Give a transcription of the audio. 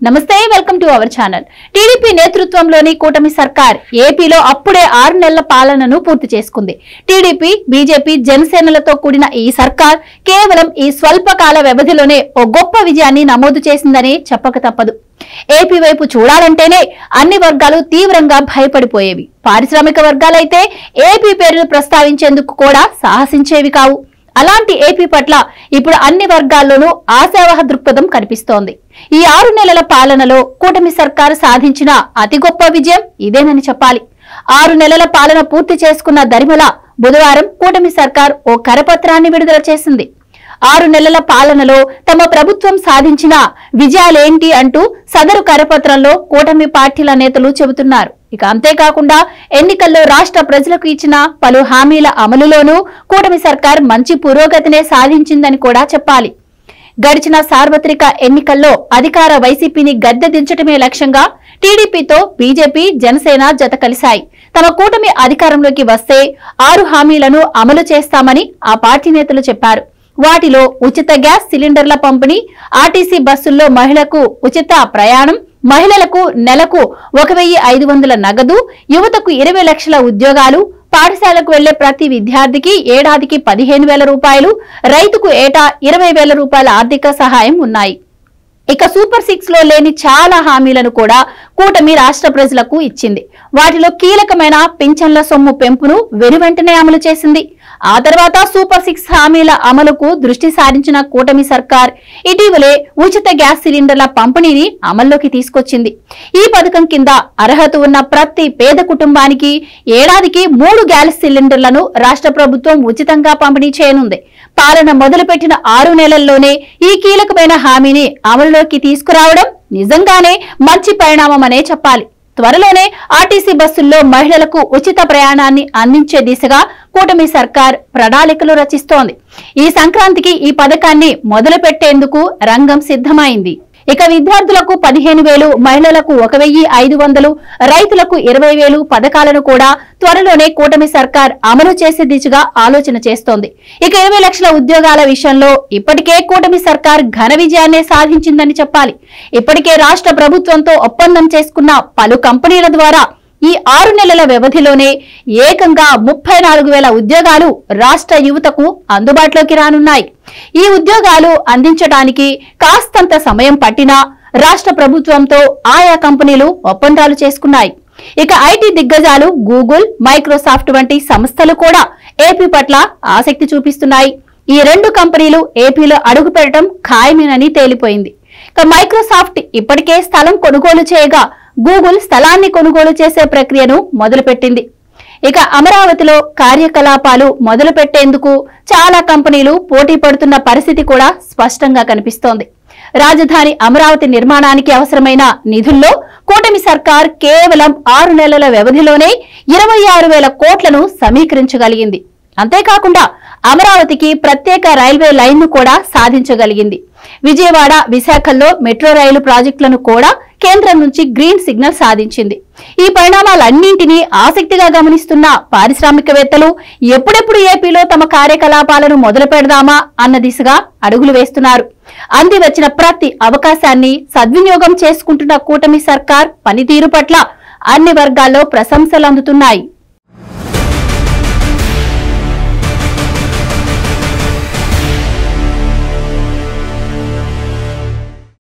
నమస్తే, welcome to our channel. TDP నేతృత్వంలోని కూటమి సర్కార్ ఏపీలో అప్పుడే 6 నెలల పాలనను పూర్తి చేసుకుంది. టీడీపీ, బీజేపీ, జనసేనలతో కూడిన ఈ సర్కార్ కేవలం ఈ స్వల్పకాల వ్యవధిలోనే ఓ గొప్ప విజయాన్ని నమోదు చేసిందని చెప్పక తప్పదు. ఏపీ వైపు చూడాలంటేనే అన్ని వర్గాలు తీవ్రంగా భయపడిపోయేవి. పారిశ్రామిక వర్గాలైతే ఏపీ పేరును ప్రస్తావించేందుకు కూడా సాహసించేవి కావు. అలాంటి ఏపీ పట్ల ఇప్పుడు అన్ని వర్గాల్లోనూ ఆశావహ దృక్పథం కనిపిస్తోంది. ఈ 6 నెలల పాలనలో కూటమి సర్కారు సాధించిన అతి గొప్ప విజయం ఇదేనని చెప్పాలి. 6 నెలల పాలన పూర్తి చేసుకున్న దరిమిలా బుధవారం కూటమి సర్కార్ ఓ కరపత్రాన్ని విడుదల చేసింది. 6 నెలల పాలనలో తమ ప్రభుత్వం సాధించిన విజయాలేంటి అంటూ సదరు కరపత్రంలో కూటమి పార్టీల నేతలు చెబుతున్నారు. ఇక అంతేకాకుండా ఎన్నికల్లో రాష్ట్ర ప్రజలకు ఇచ్చిన పలు హామీల అమలులోనూ కూటమి సర్కార్ మంచి పురోగతినే సాధించిందని కూడా చెప్పాలి. గడిచిన సార్వత్రిక ఎన్నికల్లో అధికార వైసీపీని గద్దె దించడమే లక్ష్యంగా టీడీపీతో బీజేపీ, జనసేన జత కలిశాయి. తమ కూటమి అధికారంలోకి వస్తే 6 హామీలను అమలు చేస్తామని ఆ పార్టీ నేతలు చెప్పారు. వాటిలో ఉచిత గ్యాస్ సిలిండర్ల పంపిణీ, ఆర్టీసీ బస్సుల్లో మహిళలకు ఉచిత ప్రయాణం, మహిళలకు నెలకు 1,500 నగదు, యువతకు 20 లక్షల ఉద్యోగాలు, పాఠశాలకు వెళ్లే ప్రతి విద్యార్థికి ఏడాదికి 15,000 రూపాయలు, రైతుకు ఏటా 20,000 రూపాయల ఆర్థిక సహాయం ఉన్నాయి. ఇక సూపర్ 6 లో లేని చాలా హామీలను కూడా కూటమి రాష్ట్ర ప్రజలకు ఇచ్చింది. వాటిలో కీలకమైన పింఛన్ల సొమ్ము పెంపును వెనువెంటనే అమలు చేసింది. ఆ తర్వాత సూపర్ 6 హామీల అమలుకు దృష్టి సారించిన కూటమి సర్కార్ ఇటీవలే ఉచిత గ్యాస్ సిలిండర్ల పంపిణీని అమల్లోకి తీసుకొచ్చింది. ఈ పథకం కింద అర్హత ఉన్న ప్రతి పేద కుటుంబానికి ఏడాదికి 3 గ్యాస్ సిలిండర్లను రాష్ట్ర ప్రభుత్వం ఉచితంగా పంపిణీ చేయనుంది. పాలన మొదలుపెట్టిన 6 నెలల్లోనే ఈ కీలకమైన హామీని అమలులోకి తీసుకురావడం నిజంగానే మంచి పరిణామమనే చెప్పాలి. త్వరలోనే ఆర్టీసీ బస్సుల్లో మహిళలకు ఉచిత ప్రయాణాన్ని అందించే దిశగా కూటమి సర్కార్ ప్రణాళికలు రచిస్తోంది. ఈ సంక్రాంతికి ఈ పథకాన్ని మొదలు పెట్టేందుకు రంగం సిద్ధమైంది. ఇక విద్యార్థులకు 15,000, మహిళలకు 1,500, రైతులకు 20,000 పథకాలను కూడా త్వరలోనే కూటమి సర్కార్ అమలు చేసే దిశగా ఆలోచన చేస్తోంది. ఇక 20 లక్షల ఉద్యోగాల విషయంలో ఇప్పటికే కూటమి సర్కార్ ఘన విజయాన్ని సాధించిందని చెప్పాలి. ఇప్పటికే రాష్ట్ర ప్రభుత్వంతో ఒప్పందం చేసుకున్న పలు కంపెనీల ద్వారా ఈ 6 నెలల వ్యవధిలోనే ఏకంగా 34,000 ఉద్యోగాలు రాష్ట్ర యువతకు అందుబాటులోకి రానున్నాయి. ఈ ఉద్యోగాలు అందించడానికి కాస్తంత సమయం పట్టినా రాష్ట్ర ప్రభుత్వంతో ఆయా కంపెనీలు ఒప్పందాలు చేసుకున్నాయి. ఇక ఐటీ దిగ్గజాలు గూగుల్, మైక్రోసాఫ్ట్ వంటి సంస్థలు కూడా ఏపీ పట్ల ఆసక్తి చూపిస్తున్నాయి. ఈ 2 కంపెనీలు ఏపీలో అడుగు పెట్టడం ఖాయమేనని తేలిపోయింది. ఇక మైక్రోసాఫ్ట్ ఇప్పటికే స్థలం కొనుగోలు చేయగా గూగుల్ స్థలాన్ని కొనుగోలు చేసే ప్రక్రియను మొదలుపెట్టింది. ఇక అమరావతిలో కార్యకలాపాలు మొదలు పెట్టేందుకు చాలా కంపెనీలు పోటీ పడుతున్న పరిస్థితి కూడా స్పష్టంగా కనిపిస్తోంది. రాజధాని అమరావతి నిర్మాణానికి అవసరమైన నిధుల్లో కూటమి సర్కార్ కేవలం 6 నెలల వ్యవధిలోనే 26,000 కోట్లను సమీకరించగలిగింది. అంతేకాకుండా అమరావతికి ప్రత్యేక రైల్వే లైన్ను కూడా సాధించగలిగింది. విజయవాడ, విశాఖల్లో మెట్రో రైలు ప్రాజెక్టులను కూడా కేంద్రం నుంచి గ్రీన్ సిగ్నల్ సాధించింది. ఈ పరిణామాలన్నింటినీ ఆసక్తిగా గమనిస్తున్న పారిశ్రామికవేత్తలు ఎప్పుడెప్పుడు ఏపీలో తమ కార్యకలాపాలను మొదలు పెడదామా అన్న దిశగా అడుగులు వేస్తున్నారు. అంది వచ్చిన ప్రతి అవకాశాన్ని సద్వినియోగం చేసుకుంటున్న కూటమి సర్కార్ పనితీరు పట్ల అన్ని వర్గాల్లో ప్రశంసలు అందుతున్నాయి.